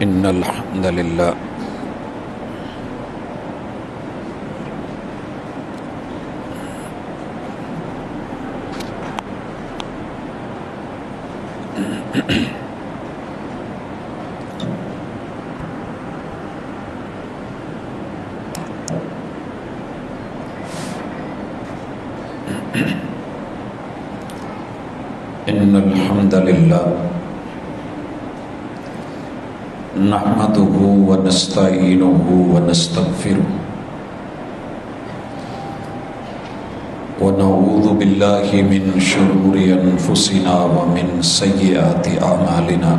إن الحمد لله إن الحمد لله نحمده ونستعينه ونستغفره ونعوذ بالله من شرور أنفسنا ومن سيئات أعمالنا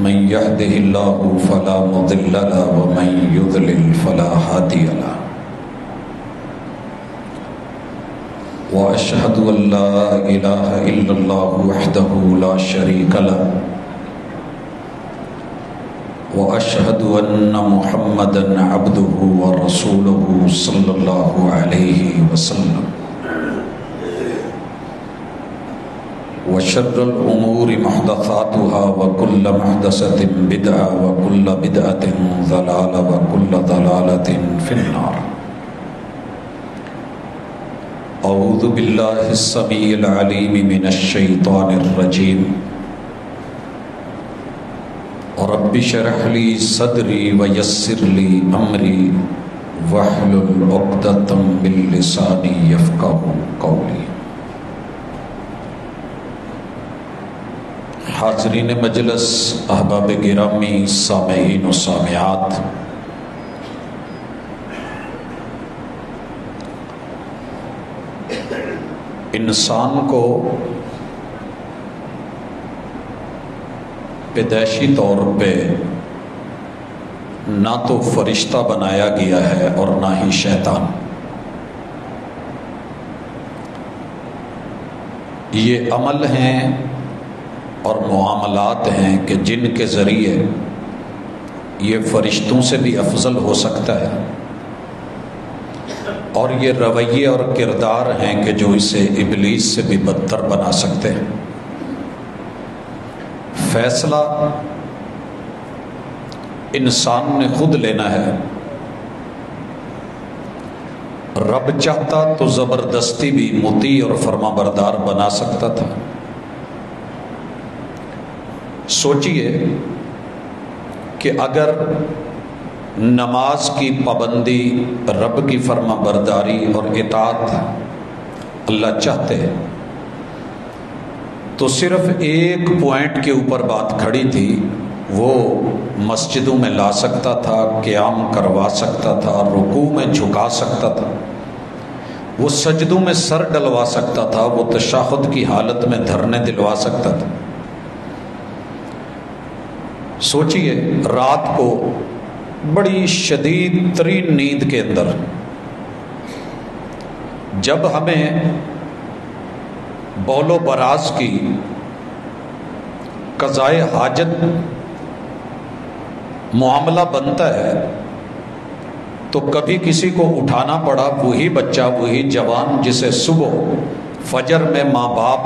من يهده الله فلا مضل له ومن يضلل فلا هادي له وأشهد أن لا إله إلا الله وحده لا شريك له وأشهد أن محمدًا عبده ورسوله صلى الله عليه وسلم وشر الأمور محدثاتها وكل محدثة بدعة وكل بدعة ضلالة وكل ضلالة في النار. أعوذ بالله السميع العليم من الشيطان الرجيم. رب اشرح لي صدري ويسر لي أمري واحلل عقدة من لساني يفقهوا قولي. حاضرین مجلس، احباب گرامی، سامعین و سامعات، انسان کو پیدائشی طور پہ نہ تو فرشتہ بنایا گیا ہے اور نہ ہی شیطان. یہ عمل ہیں اور معاملات ہیں کہ جن کے ذریعے یہ فرشتوں سے بھی افضل ہو سکتا ہے، اور یہ رویے اور کردار ہیں کہ جو اسے ابلیس سے بھی بدتر بنا سکتے ہیں. فیصلہ انسان نے خود لینا ہے. رب چاہتا تو زبردستی بھی مطیع اور فرما بردار بنا سکتا تھا. سوچئے کہ اگر نماز کی پابندی، رب کی فرما برداری اور اطاعت اللہ چاہتے ہیں تو صرف ایک پوائنٹ کے اوپر بات کھڑی تھی. وہ مسجدوں میں لا سکتا تھا، قیام کروا سکتا تھا، رکوع میں جھکا سکتا تھا، وہ سجدوں میں سر ڈلوا سکتا تھا، وہ تشہد کی حالت میں دھرنے دلوا سکتا تھا. سوچئے رات کو بڑی شدید ترین نیند کے اندر جب ہمیں بول و براز کی قضائے حاجت معاملہ بنتا ہے تو کبھی کسی کو اٹھانا پڑا، وہی بچہ، وہی جوان جسے صبح فجر میں ماں باپ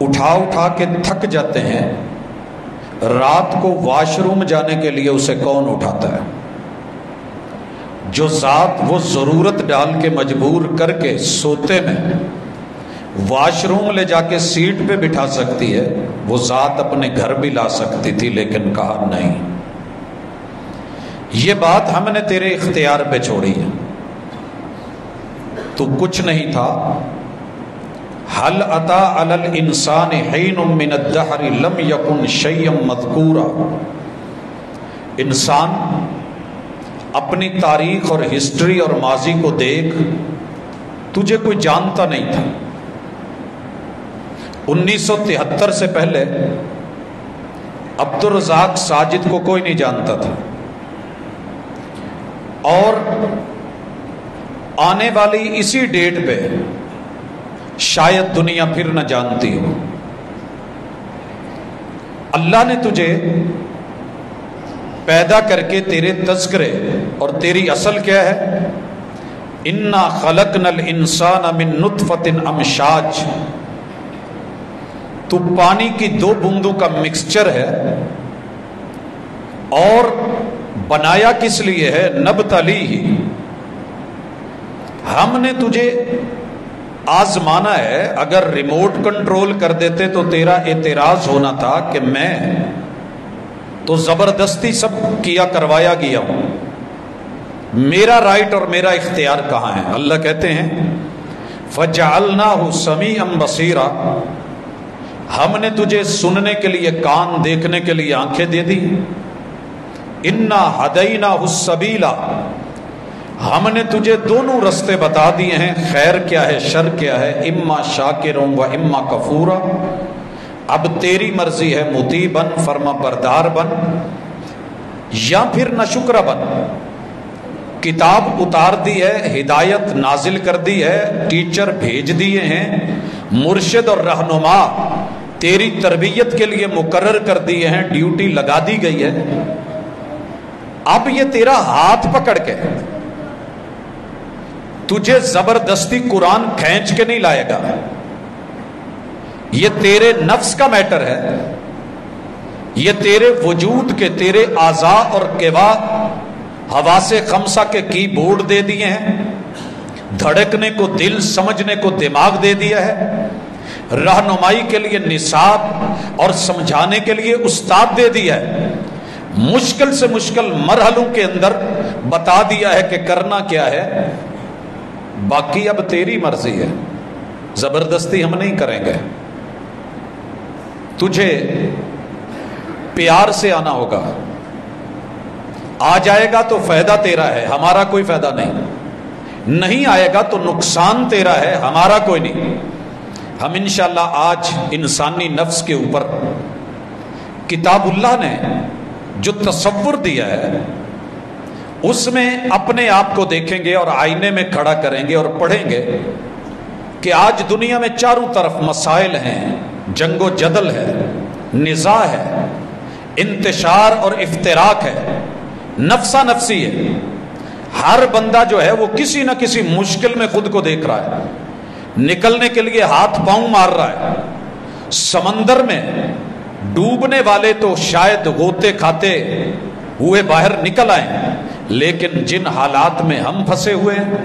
اٹھا کے تھک جاتے ہیں، رات کو واش روم جانے کے لیے اسے کون اٹھاتا ہے؟ جو ذات وہ ضرورت ڈال کے مجبور کر کے سوتے میں واش روم لے جا کے سیٹ پہ بٹھا سکتی ہے، وہ ذات اپنے گھر بھی لا سکتی تھی، لیکن کہا نہیں، یہ بات ہم نے تیرے اختیار پہ چھوڑی ہے. تو کچھ نہیں تھا. حل اتی علی الانسان حین من الدہر لم یکن شیئا مذکورا. انسان اپنی تاریخ اور ہسٹری اور ماضی کو دیکھ، تجھے کوئی جانتا نہیں تھا. 1973 سے پہلے عبدالرزاق ساجد کو کوئی نہیں جانتا تھا، اور آنے والی اسی ڈیٹ پہ شاید دنیا پھر نہ جانتی ہو. اللہ نے تجھے پیدا کر کے تیرے تذکرے اور تیری اصل کیا ہے؟ انا خلقنا الانسان من نطفۃ امشاج. تو پانی کی 2 بوندوں کا مکسچر ہے، اور بنایا کس لیے ہے؟ نبتلی، ہم نے تجھے آزمانا ہے۔ اگر ریموٹ کنٹرول کر دیتے تو تیرا اعتراض ہونا تھا کہ میں تو زبردستی سب کیا کروایا گیا ہوں، میرا رائٹ اور میرا اختیار کہاں ہے؟ اللہ کہتے ہیں فَجَعَلْنَاهُ سَمِيعًا بَصِيرًا، ہم نے تجھے سننے کے لیے کان، دیکھنے کے لیے آنکھیں دے دی۔ اِنَّا هَدَيْنَاهُ السَّبِيلَ، ہم نے تجھے دونوں رستے بتا دیے ہیں، خیر کیا ہے شر کیا ہے، اما شاکرٌ و اما کفورا، اب تیری مرضی ہے مطیع بن، فرما بردار بن، یا پھر ناشکرا بن۔ کتاب اتار دی ہے، ہدایت نازل کر دی ہے، ٹیچر بھیج دیے ہیں، مرشد اور رہنما تیری تربیت کے لیے مقرر کر دیے ہیں، ڈیوٹی لگا دی گئی ہے، اب یہ تیرا ہاتھ پکڑ کے تجھے زبردستی قرآن کھینچ کے نہیں لائے گا، یہ تیرے نفس کا میٹر ہے، یہ تیرے وجود کے، تیرے اعضاء اور کیوا حواس خمسہ کے کی بورڈ دے دیے ہیں، دھڑکنے کو دل، سمجھنے کو دماغ دے دیا ہے، رہنمائی کے لیے نصاب اور سمجھانے کے لیے استاد دے دیا ہے، مشکل سے مشکل مرحلوں کے اندر بتا دیا ہے کہ کرنا کیا ہے، باقی اب تیری مرضی ہے، زبردستی ہم نہیں کریں گے، تجھے پیار سے آنا ہوگا، آ جائے گا تو فائدہ تیرا ہے، ہمارا کوئی فائدہ نہیں آئے گا تو نقصان تیرا ہے، ہمارا کوئی نہیں۔ ہم انشاءاللہ آج انسانی نفس کے اوپر کتاب اللہ نے جو تصور دیا ہے اس میں اپنے آپ کو دیکھیں گے اور آئینے میں کھڑا کریں گے اور پڑھیں گے کہ آج دنیا میں چاروں طرف مسائل ہیں، جنگ و جدل ہے، نزاع ہے، انتشار اور افتراق ہے، نفسا نفسی ہے، ہر بندہ جو ہے وہ کسی نہ کسی مشکل میں خود کو دیکھ رہا ہے، نکلنے کے لیے ہاتھ پاؤں مار رہا ہے، سمندر میں ڈوبنے والے تو شاید غوطے کھاتے ہوئے باہر نکل آئے، لیکن جن حالات میں ہم پھنسے ہوئے ہیں،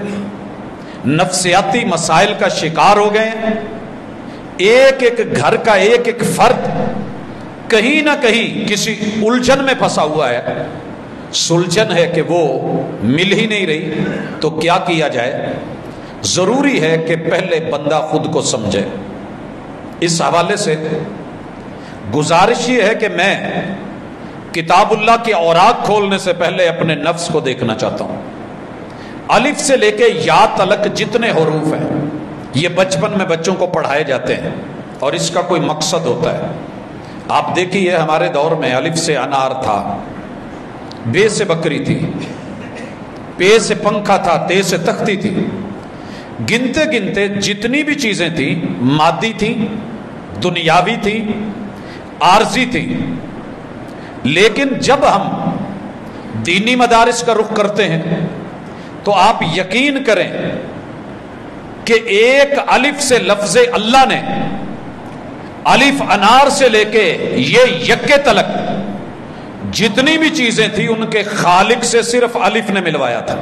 نفسیاتی مسائل کا شکار ہو گئے ہیں، ایک ایک گھر کا ایک ایک فرد کہیں نہ کہیں کسی الجھن میں پھنسا ہوا ہے، سلجھن ہے کہ وہ مل ہی نہیں رہی، تو کیا کیا جائے؟ ضروری ہے کہ پہلے بندہ خود کو سمجھے۔ اس حوالے سے گزارش یہ ہے کہ میں کتاب اللہ کے اوراق کھولنے سے پہلے اپنے نفس کو دیکھنا چاہتا ہوں۔ الف سے لے کے یا تلک جتنے حروف ہیں یہ بچپن میں بچوں کو پڑھائے جاتے ہیں اور اس کا کوئی مقصد ہوتا ہے۔ آپ دیکھیے ہمارے دور میں الف سے انار تھا، بے سے بکری تھی، پے سے پنکھا تھا، تے سے تختی تھی، گنتے گنتے جتنی بھی چیزیں تھیں مادی تھیں، دنیاوی تھیں، عارضی تھیں، لیکن جب ہم دینی مدارس کا رخ کرتے ہیں تو آپ یقین کریں کہ ایک الف سے لفظ اللہ نے الف انار سے لے کے یہ یکے تلک جتنی بھی چیزیں تھیں ان کے خالق سے صرف الف نے ملوایا تھا۔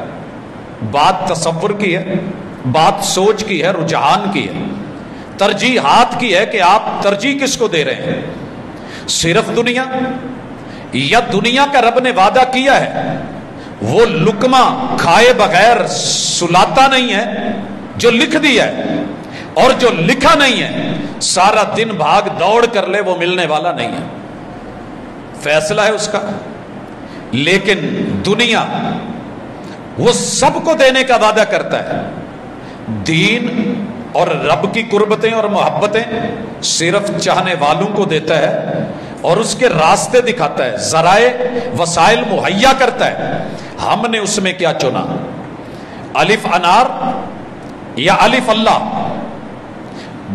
بات تصور کی ہے، بات سوچ کی ہے، رجحان کی ہے، ترجیحات کی ہے کہ آپ ترجیح کس کو دے رہے ہیں، صرف دنیا یا دنیا کا رب نے وعدہ کیا ہے وہ لقمہ کھائے بغیر سلاتا نہیں ہے جو لکھ دیا ہے، اور جو لکھا نہیں ہے سارا دن بھاگ دوڑ کر لے وہ ملنے والا نہیں ہے، فیصلہ ہے اس کا۔ لیکن دنیا وہ سب کو دینے کا وعدہ کرتا ہے، دین اور رب کی قربتیں اور محبتیں صرف چاہنے والوں کو دیتا ہے اور اس کے راستے دکھاتا ہے، ذرائع وسائل مہیا کرتا ہے۔ ہم نے اس میں کیا چنا؟ الف انار یا الف اللہ؟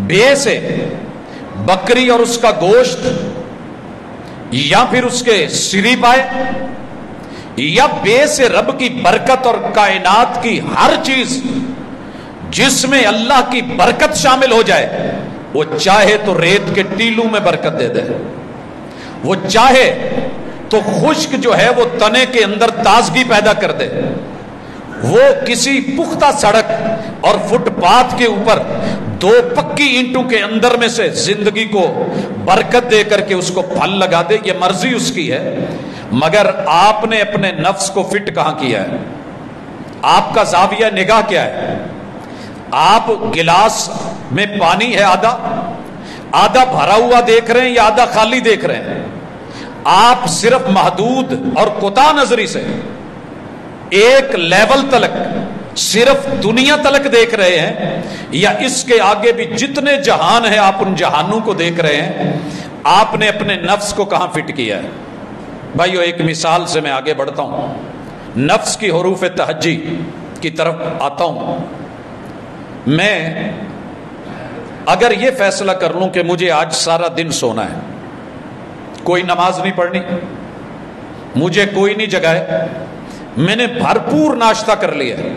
بے سے بکری اور اس کا گوشت، یا پھر اس کے سری پائے، یا بے سے رب کی برکت اور کائنات کی ہر چیز جس میں اللہ کی برکت شامل ہو جائے وہ چاہے تو ریت کے ٹیلوں میں برکت دے دے، وہ چاہے تو خشک جو ہے وہ تنے کے اندر تازگی پیدا کر دے، وہ کسی پختہ سڑک اور فٹ پاتھ کے اوپر دو پکی اینٹوں کے اندر میں سے زندگی کو برکت دے کر کے اس کو پھل لگا دے، یہ مرضی اس کی ہے۔ مگر آپ نے اپنے نفس کو فٹ کہاں کیا ہے؟ آپ کا زاویہ نگاہ کیا ہے؟ آپ گلاس میں پانی ہے آدھا بھرا ہوا دیکھ رہے ہیں یا آدھا خالی دیکھ رہے ہیں؟ آپ صرف محدود اور کوتاہ نظری سے ایک لیول تلک صرف دنیا تلک دیکھ رہے ہیں، یا اس کے آگے بھی جتنے جہان ہیں آپ ان جہانوں کو دیکھ رہے ہیں؟ آپ نے اپنے نفس کو کہاں فٹ کیا ہے؟ بھائیو، ایک مثال سے میں آگے بڑھتا ہوں، نفس کی حروف تہجی کی طرف آتا ہوں۔ میں اگر یہ فیصلہ کر لوں کہ مجھے آج سارا دن سونا ہے، کوئی نماز نہیں پڑھنی، مجھے کوئی نہیں جگائے، میں نے بھرپور ناشتہ کر لیا ہے،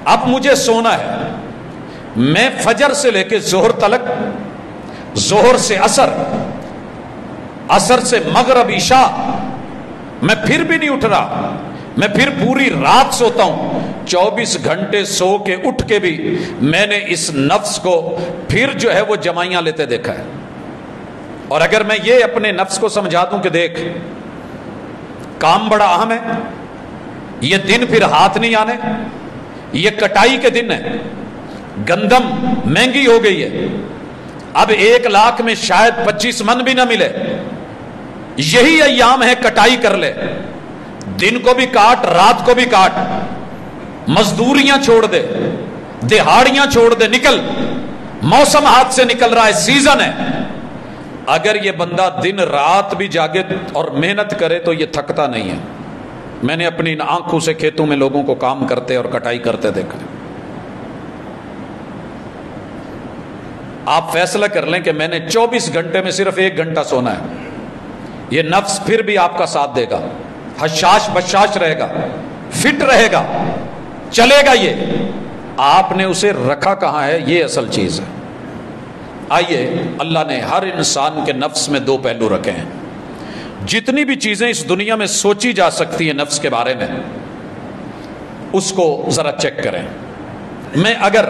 اب مجھے سونا ہے، میں فجر سے لے کے ظہر تلک، ظہر سے عصر، عصر سے مغرب عشاء میں پھر بھی نہیں اٹھ رہا، میں پھر پوری رات سوتا ہوں، 24 گھنٹے سو کے اٹھ کے بھی میں نے اس نفس کو پھر جو ہے وہ جمائیاں لیتے دیکھا ہے۔ اور اگر میں یہ اپنے نفس کو سمجھا دوں کہ دیکھ، کام بڑا اہم ہے، یہ دن پھر ہاتھ نہیں آنے، یہ کٹائی کے دن ہے، گندم مہنگی ہو گئی ہے، اب 1 لاکھ میں شاید 25 من بھی نہ ملے، یہی ایام ہے، کٹائی کر لے، دن کو بھی کاٹ، رات کو بھی کاٹ، مزدوریاں چھوڑ دے، دہاڑیاں چھوڑ دے، نکل، موسم ہاتھ سے نکل رہا ہے، سیزن ہے۔ اگر یہ بندہ دن رات بھی جاگے اور محنت کرے تو یہ تھکتا نہیں ہے۔ میں نے اپنی آنکھوں سے کھیتوں میں لوگوں کو کام کرتے اور کٹائی کرتے دیکھا۔ آپ فیصلہ کر لیں کہ میں نے 24 گھنٹے میں صرف 1 گھنٹہ سونا ہے، یہ نفس پھر بھی آپ کا ساتھ دے گا، حشاش بشاش رہے گا، فٹ رہے گا، چلے گا۔ یہ آپ نے اسے رکھا کہاں ہے، یہ اصل چیز ہے۔ آئیے، اللہ نے ہر انسان کے نفس میں 2 پہلو رکھے ہیں۔ جتنی بھی چیزیں اس دنیا میں سوچی جا سکتی ہیں نفس کے بارے میں، اس کو ذرا چیک کریں۔ میں اگر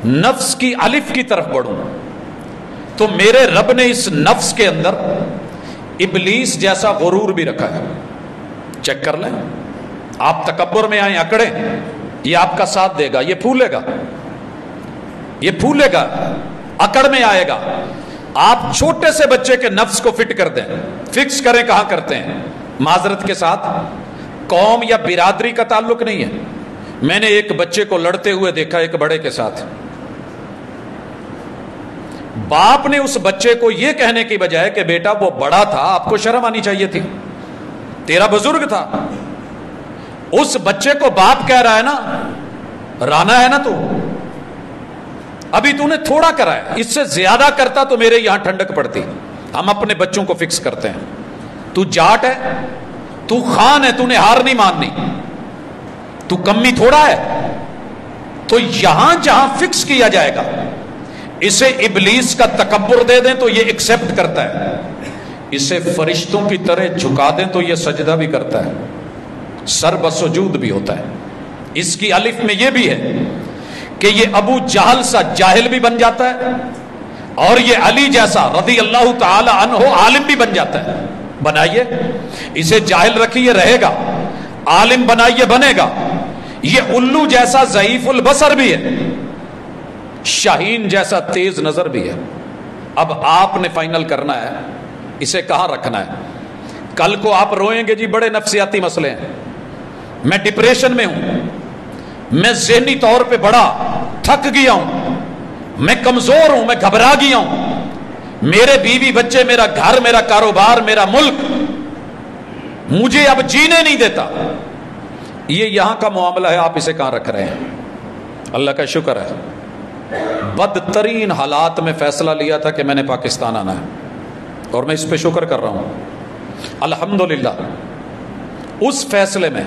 نفس کی الف کی طرف بڑھوں تو میرے رب نے اس نفس کے اندر ابلیس جیسا غرور بھی رکھا ہے۔ چیک کر لیں، آپ تکبر میں آئیں، اکڑیں، یہ آپ کا ساتھ دے گا، یہ پھولے گا، یہ پھولے گا، اکڑ میں آئے گا۔ آپ چھوٹے سے بچے کے نفس کو فٹ کر دیں، فکس کریں، کہاں کرتے ہیں؟ معذرت کے ساتھ قوم یا برادری کا تعلق نہیں ہے۔ میں نے ایک بچے کو لڑتے ہوئے دیکھا ایک بڑے کے ساتھ، باپ نے اس بچے کو یہ کہنے کی بجائے کہ بیٹا وہ بڑا تھا، آپ کو شرم آنی چاہیے تھی، تیرا بزرگ تھا، اس بچے کو باپ کہہ رہا ہے نا، رانا ہے نا تو ابھی تو نے تھوڑا کرا ہے، اس سے زیادہ کرتا تو میرے یہاں ٹھنڈک پڑتی۔ ہم اپنے بچوں کو فکس کرتے ہیں، تو جاٹ ہے، تو خان ہے، تو نے ہار نہیں ماننی، تو کمی تھوڑا ہے۔ تو یہاں جہاں فکس کیا جائے گا، اسے ابلیس کا تکبر دے دیں تو یہ ایکسپٹ کرتا ہے، اسے فرشتوں کی طرح جھکا دیں تو یہ سجدہ بھی کرتا ہے، سر بسجود بھی ہوتا ہے۔ اس کی الف میں یہ بھی ہے کہ یہ ابو جہل سا جاہل بھی بن جاتا ہے، اور یہ علی جیسا رضی اللہ تعالی عنہ عالم بھی بن جاتا ہے۔ بنائیے، اسے جاہل رکھیے رہے گا، عالم بنائیے بنے گا۔ یہ الو جیسا ضعیف البصر بھی ہے، شاہین جیسا تیز نظر بھی ہے۔ اب آپ نے فائنل کرنا ہے اسے کہاں رکھنا ہے۔ کل کو آپ روئیں گے جی بڑے نفسیاتی مسئلے ہیں، میں ڈپریشن میں ہوں، میں ذہنی طور پہ بڑا تھک گیا ہوں، میں کمزور ہوں، میں گھبرا گیا ہوں، میرے بیوی بچے، میرا گھر، میرا کاروبار، میرا ملک مجھے اب جینے نہیں دیتا۔ یہ یہاں کا معاملہ ہے، آپ اسے کہاں رکھ رہے ہیں؟ اللہ کا شکر ہے، بدترین حالات میں فیصلہ لیا تھا کہ میں نے پاکستان آنا ہے، اور میں اس پہ شکر کر رہا ہوں الحمدللہ۔ اس فیصلے میں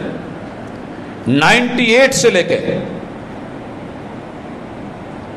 98 سے لے کے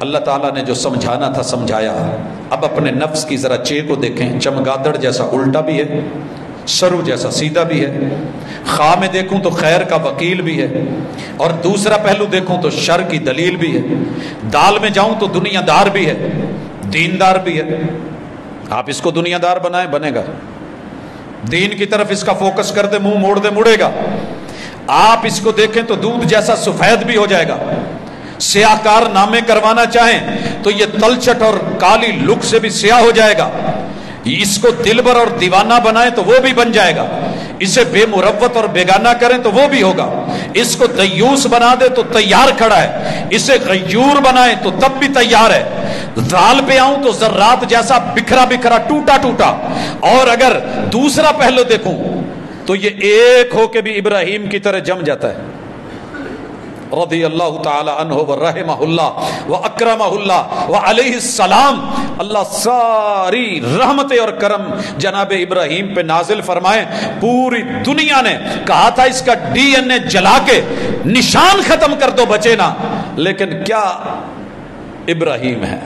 اللہ تعالیٰ نے جو سمجھانا تھا سمجھایا. اب اپنے نفس کی ذرا چے کو دیکھیں. چمگادڑ جیسا الٹا بھی ہے, سرو جیسا سیدھا بھی ہے. خواہ میں دیکھوں تو خیر کا وکیل بھی ہے, اور دوسرا پہلو دیکھوں تو شر کی دلیل بھی ہے. دال میں جاؤں تو دنیا دار بھی ہے, دیندار بھی ہے. آپ اس کو دنیا دار بنائیں, بنے گا. دین کی طرف اس کا فوکس کر دے, منہ موڑ دے, مڑے گا. آپ اس کو دیکھیں تو دودھ جیسا سفید بھی ہو جائے گا. سیاہ کار نامے کروانا چاہیں تو یہ تلچٹ اور کالی لک سے بھی سیاہ ہو جائے گا. اس کو دلبر اور دیوانہ بنائیں تو وہ بھی بن جائے گا. اسے بے مروت اور بیگانہ کریں تو وہ بھی ہوگا. اس کو دیوس بنا دے تو تیار کھڑا ہے, اسے غیور بنائیں تو تب بھی تیار ہے. ذال پہ آؤں تو ذرات جیسا بکھرا بکھرا ٹوٹا ٹوٹا, اور اگر دوسرا پہلو دیکھوں تو یہ ایک ہو کے بھی ابراہیم کی طرح جم جاتا ہے. رضی اللہ تعالی عنہ ورحمہ اللہ واکرمہ اللہ وعلیہ السلام. اللہ ساری رحمت اور کرم جناب ابراہیم پہ نازل فرمائے. پوری دنیا نے کہا تھا اس کا ڈی این اے جلا کے نشان ختم کر دو, بچے نہ, لیکن کیا ابراہیم ہے.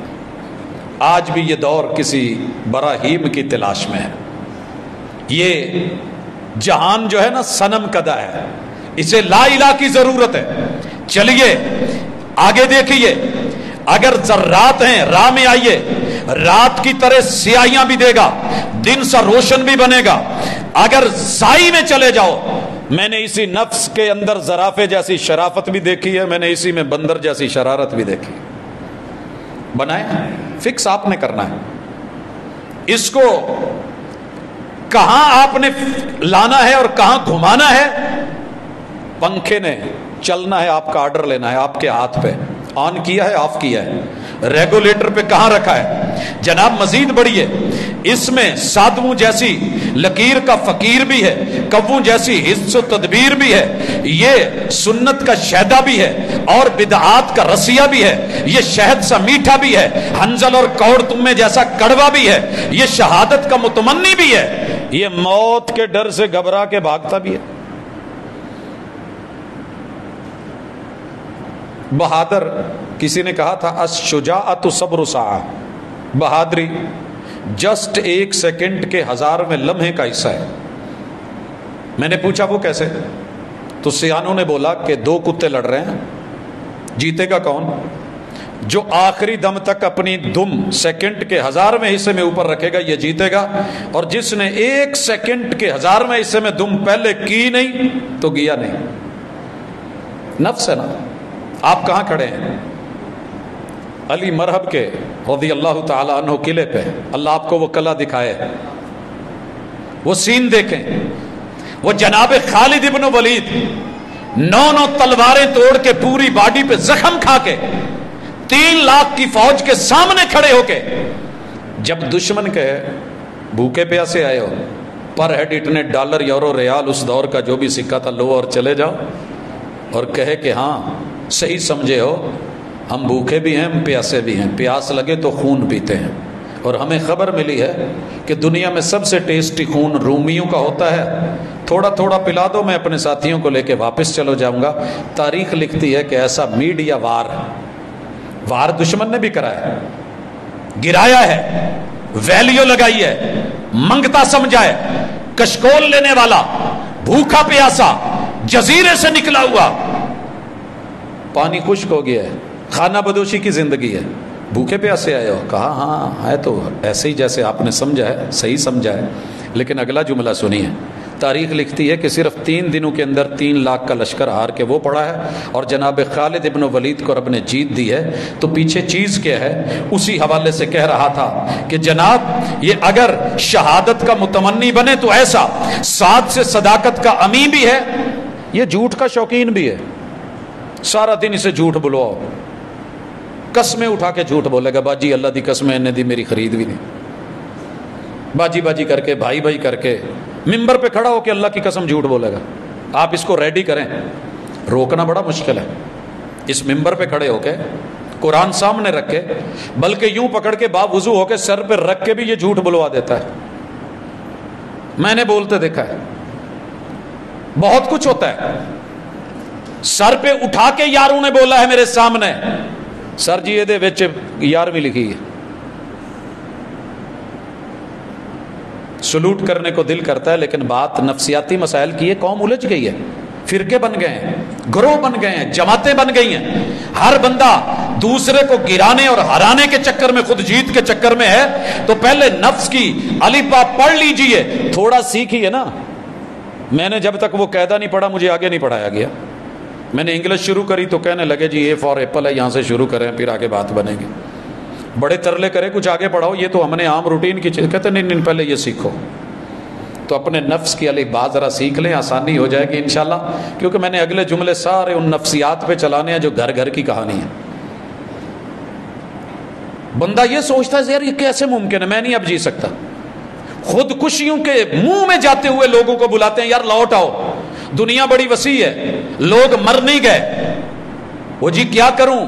آج بھی یہ دور کسی براہیم کی تلاش میں ہے. یہ جہان جو ہے نا صنم کدہ ہے, اسے لا الہ کی ضرورت ہے. چلیے آگے دیکھیے, اگر ذرات ہیں راہ میں آئیے, رات کی طرح سیاہیاں بھی دے گا, دن سا روشن بھی بنے گا. اگر سائی میں چلے جاؤ, میں نے اسی نفس کے اندر زرافے جیسی شرافت بھی دیکھی ہے, میں نے اسی میں بندر جیسی شرارت بھی دیکھی. بنائیں, فکس آپ نے کرنا ہے. اس کو کہاں آپ نے لانا ہے اور کہاں گھمانا ہے. پنکھے نے چلنا ہے, آپ کا آرڈر لینا ہے, آپ کے ہاتھ پہ آن کیا ہے, آف کیا ہے, ریگولیٹر پہ کہاں رکھا ہے. جناب مزید بڑھیے, اس میں سادھووں جیسی لکیر کا فقیر بھی ہے, کبوں جیسی حس و تدبیر بھی ہے, یہ سنت کا شہدہ بھی ہے اور بدعات کا رسیہ بھی ہے, یہ شہد سا میٹھا بھی ہے, حنظل اور کوڑ تمے جیسا کڑوا بھی ہے, یہ شہادت کا متمنی بھی ہے, یہ موت کے ڈر سے گھبرا کے بھاگتا بھی ہے. بہادر, کسی نے کہا تھا الشجاعۃ صبر ساعہ, بہادری جسٹ ایک سیکنڈ کے 1000 میں لمحے کا حصہ ہے. میں نے پوچھا وہ کیسے, تو سیانوں نے بولا کہ 2 کتے لڑ رہے ہیں, جیتے گا کون؟ جو آخری دم تک اپنی دم سیکنڈ کے 1000 میں حصے میں اوپر رکھے گا یہ جیتے گا, اور جس نے 1 سیکنڈ کے 1000 میں حصے میں دم پہلے کی نہیں تو گیا نہیں. نفس ہے نا. آپ کہاں کھڑے ہیں؟ علی مرحب کے رضی اللہ تعالی عنہ قلعے پہ. اللہ آپ کو وہ قلعہ دکھائے, وہ سین دیکھیں. وہ جناب خالد ابن ولید 9 تلواریں توڑ کے پوری باڈی پہ زخم کھا کے 3 لاکھ کی فوج کے سامنے کھڑے ہو کے, جب دشمن کے بھوکے پیاسے آئے ہو, پر ہیڈ اتنے ڈالر یورو ریال اس دور کا جو بھی سکہ تھا لو اور چلے جاؤ, اور کہے کہ ہاں صحیح سمجھے ہو, ہم بھوکے بھی ہیں, ہم پیاسے بھی ہیں, پیاس لگے تو خون پیتے ہیں. اور ہمیں خبر ملی ہے کہ دنیا میں سب سے ٹیسٹی خون رومیوں کا ہوتا ہے, تھوڑا تھوڑا پلا دو, میں اپنے ساتھیوں کو لے کے واپس چلو جاؤں گا. تاریخ لکھتی ہے کہ ایسا میڈیا وار دشمن نے بھی کرایا ہے, گرایا ہے, ویلیو لگائی ہے, منگتا سمجھا ہے, کشکول لینے والا, بھوکا پیاسا, جزیرے سے نکلا ہوا, پانی خشک ہو گیا ہے, خانہ بدوشی کی زندگی ہے, بھوکے پیاسے آئے ہو. کہا ہاں ہے تو ایسے ہی جیسے آپ نے سمجھا ہے, صحیح سمجھا ہے. لیکن اگلا جملہ سنیے, تاریخ لکھتی ہے کہ صرف 3 دنوں کے اندر 3 لاکھ کا لشکر ہار کے وہ پڑا ہے, اور جناب خالد ابن ولید کو رب نے جیت دی ہے. تو پیچھے چیز کیا ہے؟ اسی حوالے سے کہہ رہا تھا کہ جناب یہ اگر شہادت کا متمنی بنے تو ایسا, ساتھ سے صداقت کا امی بھی ہے, یہ جھوٹ کا شوقین بھی ہے. سارا دن اسے جھوٹ بلواؤ, قسمیں اٹھا کے جھوٹ بولے گا, باجی اللہ دی قسمیں انہیں دی میری خرید بھی نہیں, باجی باجی کر کے, بھائی بھائی کر کے, ممبر پہ کھڑا ہو کے اللہ کی قسم جھوٹ بولے گا. آپ اس کو ریڈی کریں, روکنا بڑا مشکل ہے. اس ممبر پہ کھڑے ہو کے قرآن سامنے رکھ کے, بلکہ یوں پکڑ کے باوضو ہو کے سر پہ رکھ کے بھی یہ جھوٹ بلوا دیتا ہے. میں نے بولتے دیکھا ہے, بہت کچھ ہوتا ہے. سر پہ اٹھا کے یاروں نے بولا ہے میرے سامنے, سر جی یہ 11ویں لکھی ہے. سلوٹ کرنے کو دل کرتا ہے لیکن بات نفسیاتی مسائل کی ہے. قوم الجھ گئی ہے, فرقے بن گئے ہیں, گروہ بن گئے ہیں, جماعتیں بن گئی ہیں. ہر بندہ دوسرے کو گرانے اور ہرانے کے چکر میں, خود جیت کے چکر میں ہے. تو پہلے نفس کی الف با پڑھ لیجئے, تھوڑا سیکھیے نا. میں نے جب تک وہ قاعدہ نہیں پڑھا مجھے آگے نہیں پڑھایا گیا. میں نے انگلش شروع کری تو کہنے لگے جی اے فار ایپل ہے, یہاں سے شروع کریں پھر آگے بات بنے گی. بڑے ترلے کرے کچھ آگے پڑھاؤ, یہ تو ہم نے عام روٹین کی چیز. کہتے نہیں پہلے یہ سیکھو. تو اپنے نفس کی الف با ذرا سیکھ لیں, آسانی ہو جائے گی انشاءاللہ. کیونکہ میں نے اگلے جملے سارے ان نفسیات پہ چلانے ہیں جو گھر گھر کی کہانی ہے. بندہ یہ سوچتا ہے یار یہ کیسے ممکن ہے, میں نہیں اب جی سکتا. خودکشیوں کے منہ میں جاتے ہوئے لوگوں کو بلاتے ہیں, یار لوٹ آؤ, دنیا بڑی وسیع ہے, لوگ مر نہیں گئے. وہ جی کیا کروں,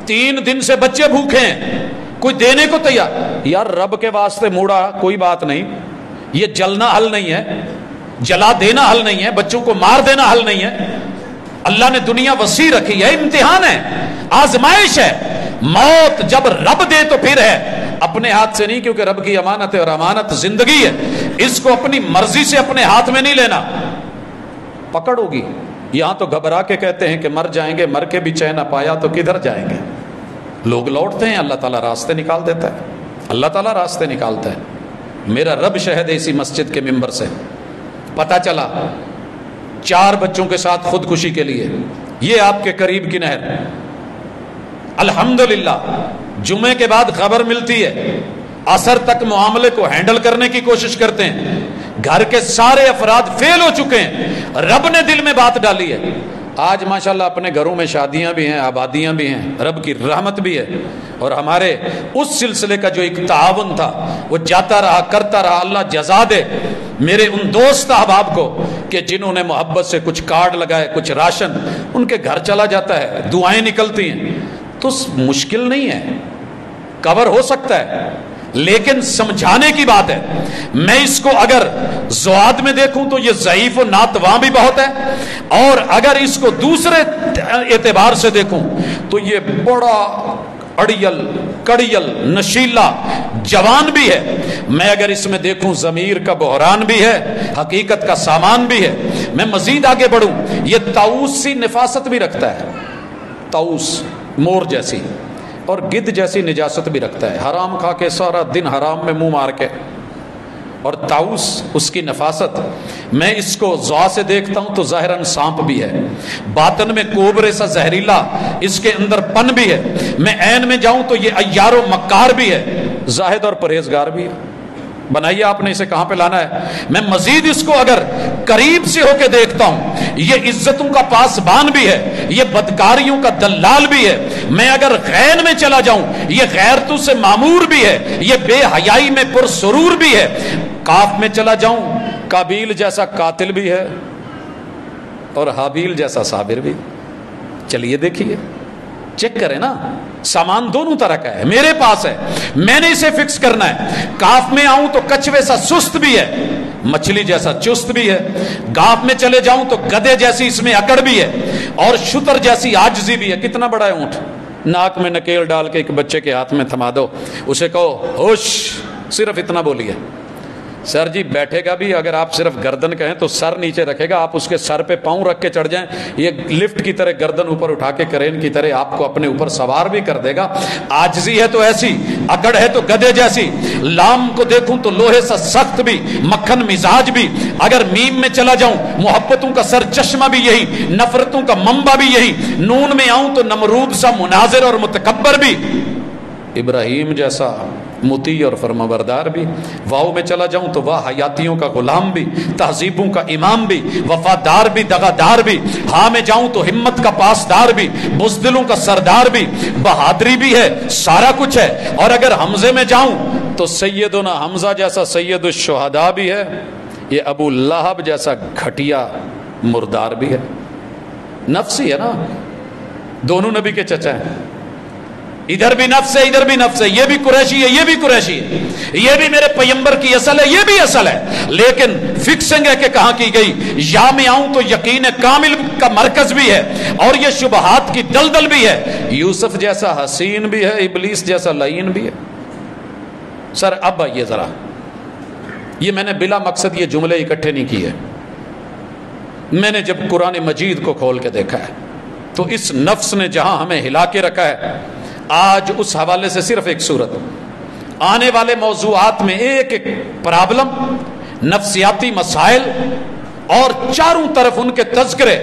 3 دن سے بچے بھوکے ہیں, کوئی دینے کو تیار. یار رب کے واسطے موڑا کوئی بات نہیں, یہ جلنا حل نہیں ہے, جلا دینا حل نہیں ہے, بچوں کو مار دینا حل نہیں ہے. اللہ نے دنیا وسیع رکھی ہے, امتحان ہے, آزمائش ہے. موت جب رب دے تو پھر ہے, اپنے ہاتھ سے نہیں, کیونکہ رب کی امانت ہے اور امانت زندگی ہے. اس کو اپنی مرضی سے اپنے ہاتھ میں نہیں لینا. پکڑ ہوگی. یہاں تو گھبرا کے کہتے ہیں کہ مر جائیں گے, مر کے بھی چین نہ پایا تو کدھر جائیں گے. لوگ لوٹتے ہیں, اللہ تعالیٰ راستے نکال دیتا ہے, اللہ تعالیٰ راستے نکالتا ہے. میرا رب شہد ہے اسی مسجد کے ممبر سے. پتہ چلا 4 بچوں کے ساتھ خودکشی کے لیے, یہ آپ کے قریب کی نہر. الحمدللہ جمعے کے بعد خبر ملتی ہے, عصر تک معاملے کو ہینڈل کرنے کی کوشش کرتے ہیں. گھر کے سارے افراد فیل ہو چکے ہیں, رب نے دل میں بات ڈالی ہے. آج ماشاءاللہ اپنے گھروں میں شادیاں بھی ہیں, آبادیاں بھی ہیں, رب کی رحمت بھی ہے. اور ہمارے اس سلسلے کا جو ایک تعاون تھا وہ جاتا رہا, کرتا رہا. اللہ جزا دے میرے ان دوست احباب کو کہ جنہوں نے محبت سے کچھ کارڈ لگائے, کچھ راشن, ان کے گھر چلا جاتا ہے, دعائیں نکلتی ہیں. تو مشکل نہیں ہے, کور ہو سکتا ہے, لیکن سمجھانے کی بات ہے. میں اس کو اگر زواد میں دیکھوں تو یہ ضعیف و ناتواں بھی بہت ہے, اور اگر اس کو دوسرے اعتبار سے دیکھوں تو یہ بڑا اڑیل کڑیل نشیلا جوان بھی ہے. میں اگر اس میں دیکھوں ضمیر کا بحران بھی ہے, حقیقت کا سامان بھی ہے. میں مزید آگے بڑھوں, یہ طاؤس سی نفاست بھی رکھتا ہے, طاؤس مور جیسی اور گدھ جیسی نجاست بھی رکھتا ہے. حرام کھا کے سارا دن حرام میں منہ مار کے, اور طاؤس اس کی نفاست. میں اس کو ضع سے دیکھتا ہوں تو ظاہراً سانپ بھی ہے, باطن میں کوبرے سا زہریلا, اس کے اندر پن بھی ہے. میں عین میں جاؤں تو یہ عیار و مکار بھی ہے, زاہد اور پرہیزگار بھی ہے. بنائیے آپ نے اسے کہاں پہ لانا ہے. میں مزید اس کو اگر قریب سے ہو کے دیکھتا ہوں, یہ عزتوں کا پاسبان بھی ہے, یہ بدکاریوں کا دلال بھی ہے. میں اگر غین میں چلا جاؤں, یہ غیرتوں سے معمور بھی ہے, یہ بے حیائی میں پرسرور بھی ہے. کاف میں چلا جاؤں, قابیل جیسا قاتل بھی ہے اور حابیل جیسا صابر بھی. چلیے دیکھیے, چیک کریں نا, سامان دونوں طرح کا ہے, میرے پاس ہے, میں نے اسے فکس کرنا ہے. کاف میں آؤں تو کچھوے سا سست بھی ہے, مچھلی جیسا چست بھی ہے. گاف میں چلے جاؤں تو گدے جیسی اس میں اکڑ بھی ہے, اور شتر جیسی عاجزی بھی ہے. کتنا بڑا ہے اونٹ, ناک میں نکیل ڈال کے ایک بچے کے ہاتھ میں تھما دو, اسے کہو ہوش, صرف اتنا بولیے. سر جی بیٹھے گا بھی, اگر آپ صرف گردن کہیں تو سر نیچے رکھے گا, آپ اس کے سر پہ پاؤں رکھ کے چڑھ جائیں, یہ لفٹ کی طرح گردن اوپر اٹھا کے کرین کی طرح آپ کو اپنے اوپر سوار بھی کر دے گا. عاجزی ہے تو ایسی, اکڑ ہے تو گدے جیسی. لام کو دیکھوں تو لوہے سا سخت بھی, مکھن مزاج بھی. اگر میم میں چلا جاؤں, محبتوں کا سر چشمہ بھی یہی, نفرتوں کا منبع بھی یہی. نون میں آؤں تو نمرود سا مناظر اور متکبر بھی, ابراہیم جیسا مطیع اور فرمانبردار بھی. واؤ میں چلا جاؤں تو واہ حیاتیوں کا غلام بھی, تہذیبوں کا امام بھی, وفادار بھی, دغادار بھی. ہاں میں جاؤں تو ہمت کا پاسدار بھی, بزدلوں کا سردار بھی, بہادری بھی ہے, سارا کچھ ہے. اور اگر حمزے میں جاؤں تو سیدنا حمزہ جیسا سید الشہداء بھی ہے, یہ ابو لہب جیسا گھٹیا مردار بھی ہے. نفس ہی ہے نا, دونوں نبی کے چچا ہیں. ادھر بھی نفس ہے, ادھر بھی نفس ہے. یہ بھی قریشی ہے, یہ بھی قریشی ہے, یہ بھی میرے پیغمبر کی اصل ہے, یہ بھی اصل ہے. لیکن فکسنگ ہے کہ کہاں کی گئی. یا میں آؤں تو یقین کامل کا مرکز بھی ہے اور یہ شبہات کی دلدل بھی ہے. یوسف جیسا حسین بھی ہے, ابلیس جیسا لعین بھی ہے. سر اب آئیے ذرا, یہ میں نے بلا مقصد یہ جملے اکٹھے نہیں کیے. میں نے جب قرآن مجید کو کھول کے دیکھا ہے تو اس نفس نے جہاں ہمیں ہلا کے رکھا ہے, آج اس حوالے سے صرف ایک صورت, آنے والے موضوعات میں ایک ایک پرابلم, نفسیاتی مسائل اور چاروں طرف ان کے تذکرے.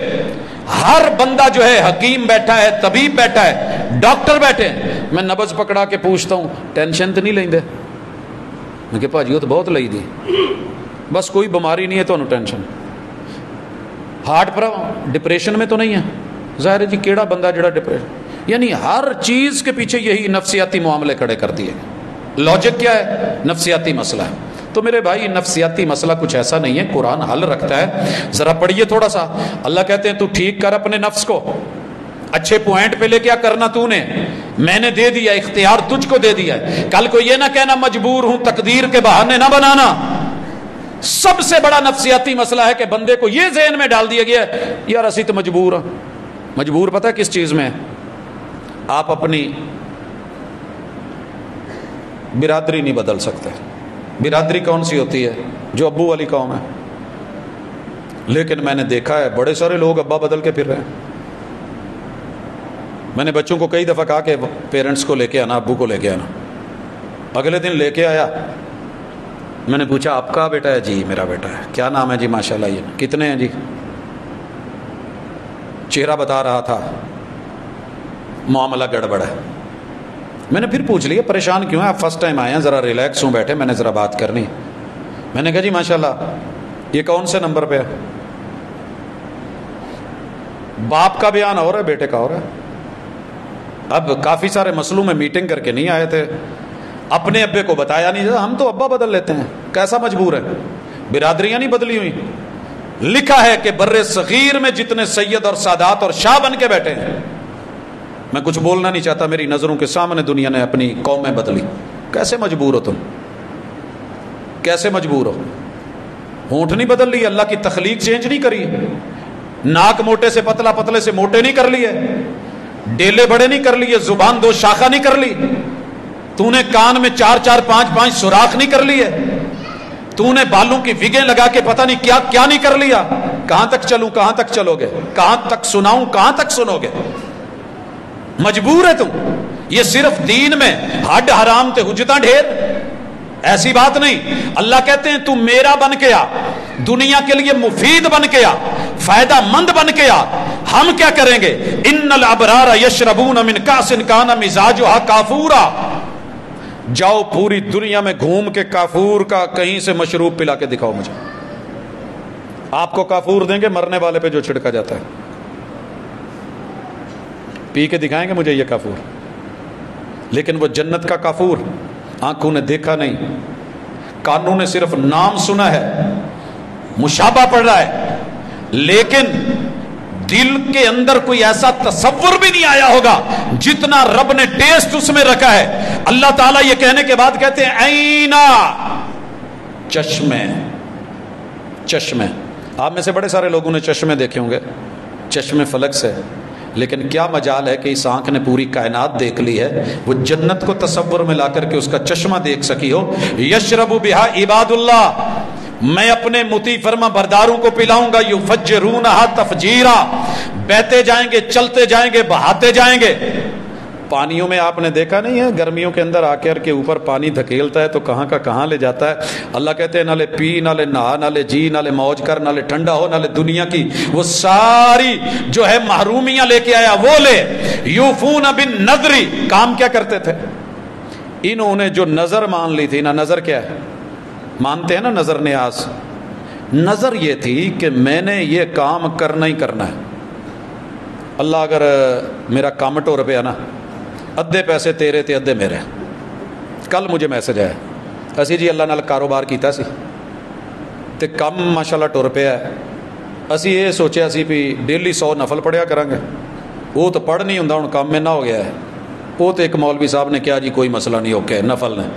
ہر بندہ جو ہے حکیم بیٹھا ہے, طبیب بیٹھا ہے, ڈاکٹر بیٹھے ہیں. میں نبض پکڑا کے پوچھتا ہوں ٹینشن تو نہیں لیندے؟ میں کہ پاجی وہ تو بہت لئی دی, بس کوئی بیماری نہیں ہے تو ٹینشن. ہارٹ پر ڈپریشن میں تو نہیں ہے؟ ظاہر ہے جی کیڑا بندہ جڑا ڈپریشن, یعنی ہر چیز کے پیچھے یہی نفسیاتی معاملے کھڑے کر دیے. لاجک کیا ہے؟ نفسیاتی مسئلہ ہے. تو میرے بھائی نفسیاتی مسئلہ کچھ ایسا نہیں ہے, قرآن حل رکھتا ہے. ذرا پڑھیے تھوڑا سا. اللہ کہتے ہیں تو ٹھیک کر اپنے نفس کو, اچھے پوائنٹ پہ لے کے کرنا تو نے, میں نے دے دیا, اختیار تجھ کو دے دیا ہے. کل کو یہ نہ کہنا مجبور ہوں, تقدیر کے بہانے نہ بنانا. سب سے بڑا نفسیاتی مسئلہ ہے کہ بندے کو یہ ذہن میں ڈال دیا گیا ہے یار اسی تو مجبور ہوں. مجبور پتہ ہے کس چیز میں؟ آپ اپنی برادری نہیں بدل سکتے. برادری کون سی ہوتی ہے؟ جو ابو والی قوم ہے. لیکن میں نے دیکھا ہے بڑے سارے لوگ ابا بدل کے پھر رہے ہیں. میں نے بچوں کو کئی دفعہ کہا کہ پیرنٹس کو لے کے آنا, ابو کو لے کے آنا. اگلے دن لے کے آیا, میں نے پوچھا آپ کا بیٹا ہے؟ جی میرا بیٹا ہے. کیا نام ہے؟ جی ماشاءاللہ. یہ کتنے ہیں؟ جی. چہرہ بتا رہا تھا معاملہ گڑبڑ ہے. میں نے پھر پوچھ لیا پریشان کیوں ہیں آپ؟ فرسٹ ٹائم آئے ہیں, ذرا ریلیکس ہوں, بیٹھے, میں نے ذرا بات کرنی. میں نے کہا جی ماشاءاللہ یہ کون سے نمبر پہ ہے؟ باپ کا بیان ہو رہا ہے, بیٹے کا ہو رہا ہے. اب کافی سارے مسئلوں میں میٹنگ کر کے نہیں آئے تھے, اپنے ابے کو بتایا نہیں. ہم تو ابا بدل لیتے ہیں, کیسا مجبور ہے؟ برادریاں نہیں بدلی ہوئی. لکھا ہے کہ بر صغیر میں جتنے سید اور سادات اور شاہ بن کے بیٹھے ہیں, میں کچھ بولنا نہیں چاہتا, میری نظروں کے سامنے دنیا نے اپنی قومیں بدلی. کیسے مجبور ہو تم؟ کیسے مجبور ہو؟ ہونٹ نہیں بدل لی, اللہ کی تخلیق چینج نہیں کری, ناک موٹے سے پتلا, پتلے سے موٹے نہیں کر لیے, ڈیلے بڑے نہیں کر لیے, زبان دو شاخہ نہیں کر لی, تو نے کان میں 4 4 5 5 سوراخ نہیں کر لیے, تو نے بالوں کی وگیں لگا کے پتہ نہیں کیا کیا نہیں کر لیا. کہاں تک چلوں, کہاں تک چلو گے, کہاں تک سناؤں, کہاں تک سنو گے؟ مجبور ہے تم. یہ صرف دین میں ہڈ حرام تے حجتاں ڈھیر, ایسی بات نہیں. اللہ کہتے ہیں تو میرا بن کے آ, دنیا کے لیے مفید بن کے آ, فائدہ مند بن کے آ. ہم کیا کریں گے؟ ان الابرار یشربون من کاس کان مزاجھا کافورا. جاؤ پوری دنیا میں گھوم کے کافور کا کہیں سے مشروب پلا کے دکھاؤ مجھے. آپ کو کافور دیں گے مرنے والے پہ جو چھڑکا جاتا ہے, پی کے دکھائیں گے مجھے یہ کافور. لیکن وہ جنت کا کافور آنکھوں نے دیکھا نہیں, کانوں نے صرف نام سنا ہے, مشابہ پڑ رہا ہے, لیکن دل کے اندر کوئی ایسا تصور بھی نہیں آیا ہوگا جتنا رب نے ٹیسٹ اس میں رکھا ہے. اللہ تعالیٰ یہ کہنے کے بعد کہتے ہیں اینا, چشمے. چشمے, آپ میں سے بڑے سارے لوگوں نے چشمے دیکھے ہوں گے, چشمے فلک سے, لیکن کیا مجال ہے کہ اس آنکھ نے پوری کائنات دیکھ لی ہے, وہ جنت کو تصور میں لا کر کے اس کا چشمہ دیکھ سکی ہو. یشرب بہا عباد اللہ, میں اپنے مطیع فرما برداروں کو پلاؤں گا. یفجرونہا تفجیرا, بہتے جائیں گے, چلتے جائیں گے, بہاتے جائیں گے. پانیوں میں آپ نے دیکھا نہیں ہے, گرمیوں کے اندر آ کر کے اوپر پانی دھکیلتا ہے تو کہاں کا کہاں لے جاتا ہے. اللہ کہتے ہیں نہ لے پی, نہ لے نہا, نہ لے جی, نہ لے موج کر, نہ لے ٹھنڈا ہو, نہ لے دنیا کی وہ ساری جو ہے محرومیاں لے کے آیا وہ لے. یوفون بالنذر, کام کیا کرتے تھے انہوں نے؟ جو نظر مان لی تھی نا, نظر کیا ہے مانتے ہیں نا, نظر نیاز. نظر یہ تھی کہ میں نے یہ کام کرنا ہی کرنا ہے. اللہ اگر میرا کام ٹور پہ نا, ادھے پیسے تیرے تے ادھے میرے. کل مجھے میسج آیا, اسی جی اللہ نال کاروبار کیتا سی تے کم ماشاءاللہ ٹور پہ ہے. اسی یہ سوچیا سی بھی ڈیلی 100 نفل پڑھیا کریں گے, وہ تو پڑھ نہیں ہوں, ہوں کام میں نہ ہو گیا ہے. وہ تو ایک مولوی صاحب نے کیا جی کوئی مسئلہ نہیں, اوکے نفل نے.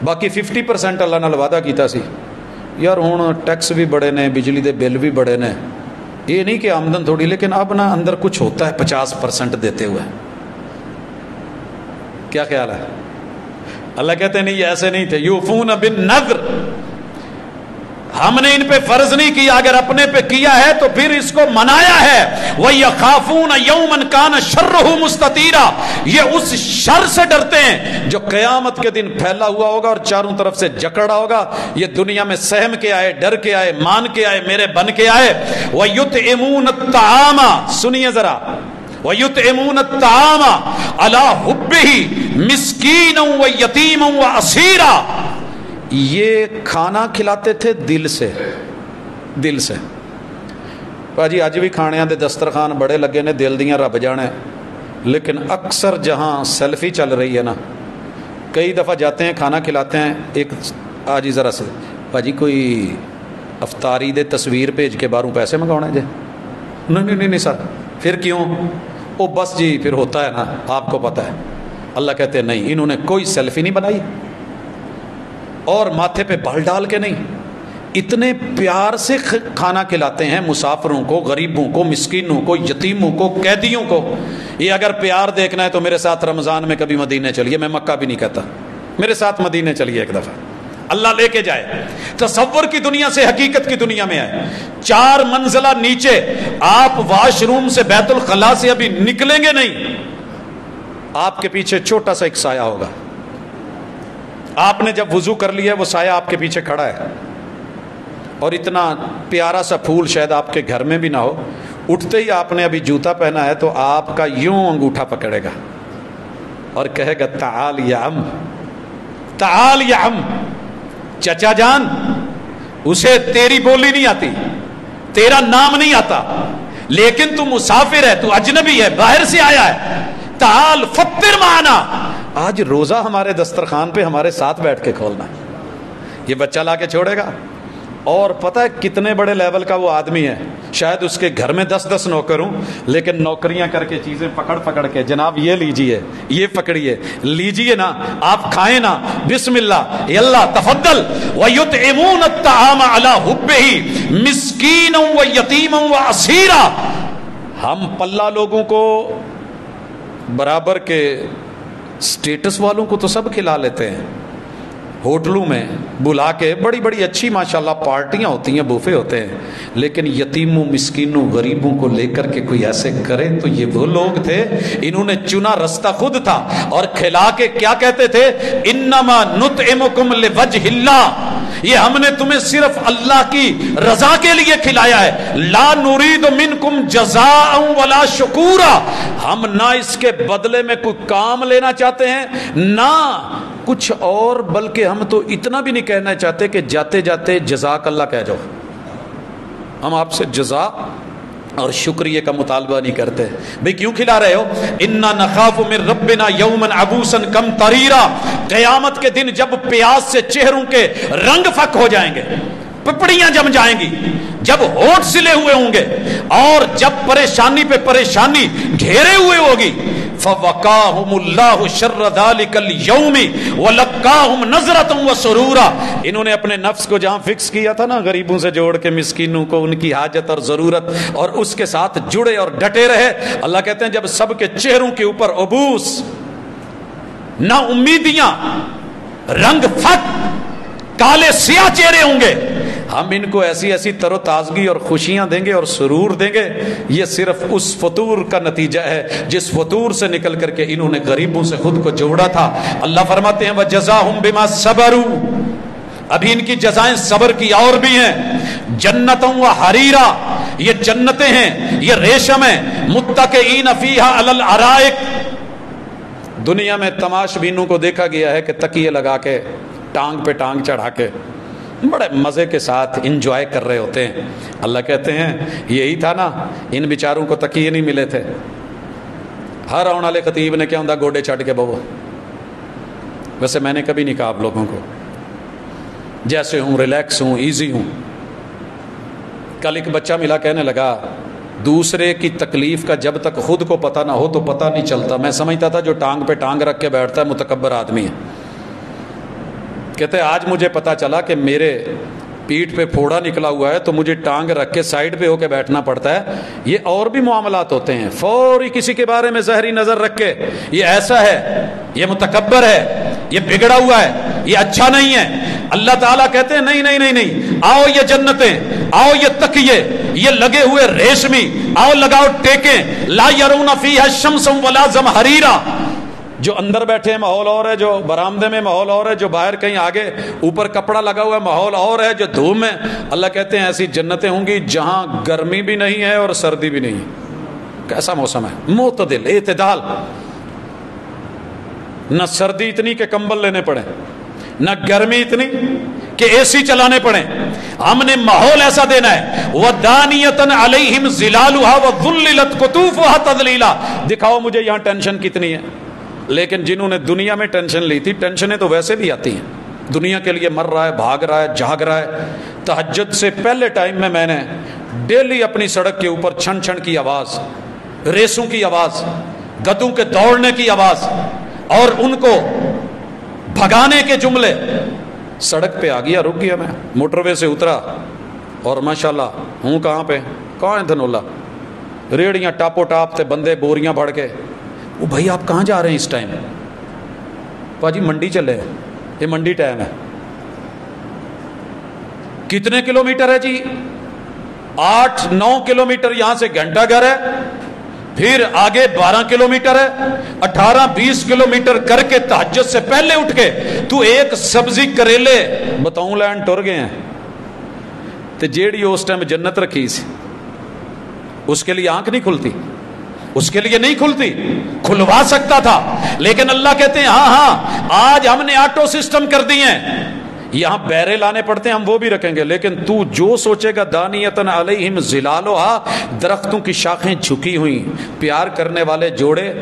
باقی 50% اللہ نال وعدہ کیتا سی. یار ہوں ٹیکس بھی بڑے نے, بجلی دے بل بھی بڑے نے, یہ نہیں کہ آمدن تھوڑی، لیکن اب نا اندر کچھ ہوتا ہے 50% دیتے ہوئے. کیا خیال ہے؟ اللہ کہتے ہیں نہیں ایسے نہیں تھے. یوفون بالنذر، ہم نے ان پہ فرض نہیں کیا، اگر اپنے پہ کیا ہے تو پھر اس کو منایا ہے. وَيَخَافُونَ يَوْمًا كَانَ شَرُّهُ مُسْتَطِيرًا، یہ اس شر سے ڈرتے ہیں جو قیامت کے دن پھیلا ہوا ہوگا اور چاروں طرف سے جکڑا ہوگا. یہ دنیا میں سہم کے آئے، ڈر کے آئے، مان کے آئے، میرے بن کے آئے. وَيُطْعِمُونَ الطَّعَامَ، سنیے ذرا، وَيُطْعِمُونَ الطَّعَامَ عَلَى حُبِّهِ مِسْكِينًا وَيَتِيمًا وَأَسِيرًا، یہ کھانا کھلاتے تھے دل سے، دل سے. باجی اج بھی کھانے دے دسترخوان بڑے لگے نے، دل دیاں رب جانے، لیکن اکثر جہاں سیلفی چل رہی ہے نا، کئی دفعہ جاتے ہیں کھانا کھلاتے ہیں، ایک آجی ذرا سے باجی کوئی افطاری دے تصویر بھیج کے باہروں پیسے منگوانے جے، نہیں سر، پھر کیوں؟ او بس جی پھر ہوتا ہے نا، آپ کو پتہ ہے. اللہ کہتے ہیں نہیں، انہوں نے کوئی سیلفی نہیں بنائی اور ماتھے پہ بال ڈال کے نہیں، اتنے پیار سے کھانا کھلاتے ہیں مسافروں کو، غریبوں کو، مسکینوں کو، یتیموں کو، قیدیوں کو. یہ اگر پیار دیکھنا ہے تو میرے ساتھ رمضان میں کبھی مدینے چلیے، میں مکہ بھی نہیں کہتا، میرے ساتھ مدینے چلیے ایک دفعہ، اللہ لے کے جائے. تصور کی دنیا سے حقیقت کی دنیا میں آئے. 4 منزلہ نیچے آپ واش روم سے بیت الخلا سے ابھی نکلیں گے نہیں، آپ کے پیچھے چھوٹا سا ایک سایہ ہوگا. آپ نے جب وضو کر لیا ہے وہ سایہ آپ کے پیچھے کھڑا ہے، اور اتنا پیارا سا پھول شاید آپ کے گھر میں بھی نہ ہو. اٹھتے ہی آپ نے ابھی جوتا پہنا ہے تو آپ کا یوں انگوٹھا پکڑے گا اور کہے گا تعال یا عم، تعال یا عم. چچا جان، اسے تیری بولی نہیں آتی، تیرا نام نہیں آتا، لیکن تو مسافر ہے، تو اجنبی ہے، باہر سے آیا ہے، تعال فطر معنا. آج روزہ ہمارے دسترخوان پہ ہمارے ساتھ بیٹھ کے کھولنا ہے. یہ بچہ لا کے چھوڑے گا، اور پتہ ہے کتنے بڑے لیول کا وہ آدمی ہے، شاید اس کے گھر میں 10 نوکر ہوں، لیکن نوکریاں کر کے چیزیں پکڑ کے جناب یہ لیجئے، یہ پکڑیے، لیجئے نا، آپ کھائیں نا، بسم اللہ، یلا تفضل. وَيُطْعِمُونَ الطَّعَامَ عَلَى حُبِّهِ مِسْكِينًا وَيَتِيمًا وَأَسِيرًا. ہم پلہ لوگوں کو برابر کے سٹیٹس والوں کو تو سب کھلا لیتے ہیں، ہوٹلوں میں بلا کے بڑی بڑی اچھی ماشاءاللہ پارٹیاں ہوتی ہیں، بوفے ہوتے ہیں، لیکن یتیموں، مسکینوں، غریبوں کو لے کر کے کوئی ایسے کرے تو یہ وہ لوگ تھے، انہوں نے چنا رستہ خود تھا. اور کھلا کے کیا کہتے تھے؟ انما نطعمکم لوجہ اللہ، یہ ہم نے تمہیں صرف اللہ کی رضا کے لیے کھلایا ہے. لا نرید منکم جزاء ولا شکورا، ہم نہ اس کے بدلے میں کوئی کام لینا چاہتے ہیں نہ کچھ اور، بلکہ ہم تو اتنا بھی نہیں کہنا چاہتے کہ جاتے جاتے جزاک اللہ کہہ جاؤ. ہم آپ سے جزا اور شکریہ کا مطالبہ نہیں کرتے. بھئی کیوں کھلا رہے ہو؟ انا نخاف من ربنا یوما عبوسا قمطریرا، قیامت کے دن جب پیاس سے چہروں کے رنگ فک ہو جائیں گے، پپڑیاں جم جائیں گی، جب ہونٹ سلے ہوئے ہوں گے، اور جب پریشانی پہ پریشانی گھیرے ہوئے ہوگی، فوقاہم اللہ شر ذالک اليوم ولقاہم نظرۃ وسرورا. انہوں نے اپنے نفس کو جہاں فکس کیا تھا نا، غریبوں سے جوڑ کے، مسکینوں کو ان کی حاجت اور ضرورت، اور اس کے ساتھ جڑے اور ڈٹے رہے. اللہ کہتے ہیں جب سب کے چہروں کے اوپر عبوس، نا امیدیاں، رنگ فت، کالے سیاہ چہرے ہوں گے، ہم ان کو ایسی ایسی تر و تازگی اور خوشیاں دیں گے اور سرور دیں گے. یہ صرف اس فطور کا نتیجہ ہے جس فطور سے نکل کر کے انہوں نے غریبوں سے خود کو جوڑا تھا. اللہ فرماتے ہیں وَجَزَاهُمْ بِمَا صَبَرُوا، ابھی ان کی جزائیں صبر کی اور بھی ہیں. جنتوں و حریرا، یہ جنتیں ہیں، یہ ریشم ہیں. متکئین فیہا علی الارائک، دنیا میں تماش بینوں کو دیکھا گیا ہے کہ تکیے لگا کے، ٹانگ پہ ٹانگ چڑھا کے بڑے مزے کے ساتھ انجوائے کر رہے ہوتے ہیں. اللہ کہتے ہیں یہی تھا نا، ان بیچاروں کو تکیے نہیں ملے تھے. ہر آنے والے خطیب نے کیا ہوں گوڈے چھڑ کے بہو. ویسے میں نے کبھی نہیں کہا آپ لوگوں کو، جیسے ہوں، ریلیکس ہوں، ایزی ہوں. کل ایک بچہ ملا کہنے لگا دوسرے کی تکلیف کا جب تک خود کو پتہ نہ ہو تو پتہ نہیں چلتا. میں سمجھتا تھا جو ٹانگ پہ ٹانگ رکھ کے بیٹھتا ہے متکبر آدمی ہے. کہتے آج مجھے پتا چلا کہ میرے پیٹھ پہ پھوڑا نکلا ہوا ہے تو مجھے ٹانگ رکھ کے سائڈ پہ ہو کے بیٹھنا پڑتا ہے. یہ اور بھی معاملات ہوتے ہیں. فوری کسی کے بارے میں زہری نظر رکھ کے یہ ایسا ہے, یہ متکبر ہے, یہ بگڑا ہوا ہے, یہ اچھا نہیں ہے. اللہ تعالیٰ کہتے ہیں نہیں نہیں نہیں نہیں, آؤ یہ جنتیں, آؤ یہ تکیے, یہ لگے ہوئے ریشمی, آؤ لگاؤ ٹیکیں. لا يرون فیہا شمسا ولا زمہریرا. جو اندر بیٹھے ہیں ماحول اور ہے, جو برآمدے میں ماحول اور ہے, جو باہر کہیں آگے اوپر کپڑا لگا ہوا ہے ماحول اور ہے, جو دھوم ہے. اللہ کہتے ہیں ایسی جنتیں ہوں گی جہاں گرمی بھی نہیں ہے اور سردی بھی نہیں. کیسا موسم ہے, معتدل, اعتدال. نہ سردی اتنی کہ کمبل لینے پڑے, نہ گرمی اتنی کہ اے سی چلانے پڑے. ہم نے ماحول ایسا دینا ہے. وَدَانِيَةً عَلَيْهِمْ ظِلَالُهَا وَظُلِّلَتْ قُطُوفُهَا تَذْلِيلًا. دکھاؤ مجھے یہاں ٹینشن کتنی ہے. لیکن جنہوں نے دنیا میں ٹینشن لی تھی, ٹینشنیں تو ویسے بھی آتی ہیں. دنیا کے لیے مر رہا ہے, بھاگ رہا ہے, جاگ رہا ہے. تہجد سے پہلے ٹائم میں نے ڈیلی اپنی سڑک کے اوپر چھن چھن کی آواز, ریسوں کی آواز, گدوں کے دوڑنے کی آواز اور ان کو بھگانے کے جملے. سڑک پہ آ گیا, رک گیا, میں موٹر وے سے اترا اور ماشاءاللہ ہوں کہاں پہ, کہاں ہے دھنولا, ریڑیاں ٹاپو ٹاپ تھے, بندے بوریاں بھر کے. وہ بھائی آپ کہاں جا رہے ہیں اس ٹائم؟ پاجی منڈی چلے ہیں, یہ منڈی ٹائم ہے. کتنے کلومیٹر ہے جی؟ 8-9 کلومیٹر یہاں سے گھنٹہ گھر ہے, پھر آگے 12 کلومیٹر ہے, 18-20 کلومیٹر کر کے تہجد سے پہلے اٹھ کے تو ایک سبزی کریلے بتاؤں لینڈ ٹر گئے ہیں. تو جیڑی اس ٹائم جنت رکھی سی, اس کے لیے آنکھ نہیں کھلتی, اس کے لیے نہیں کھلتی, کھلوا سکتا تھا. لیکن اللہ کہتے ہیں ہاں ہاں آج ہم نے آٹو سسٹم کر دیے ہیں, یہاں بیرے لانے پڑتے ہیں, ہم وہ بھی رکھیں گے. لیکن تو جو سوچے گا دانیتن علیہم ظلالھا, درختوں کی شاخیں جھکی ہوئی, پیار کرنے والے جوڑے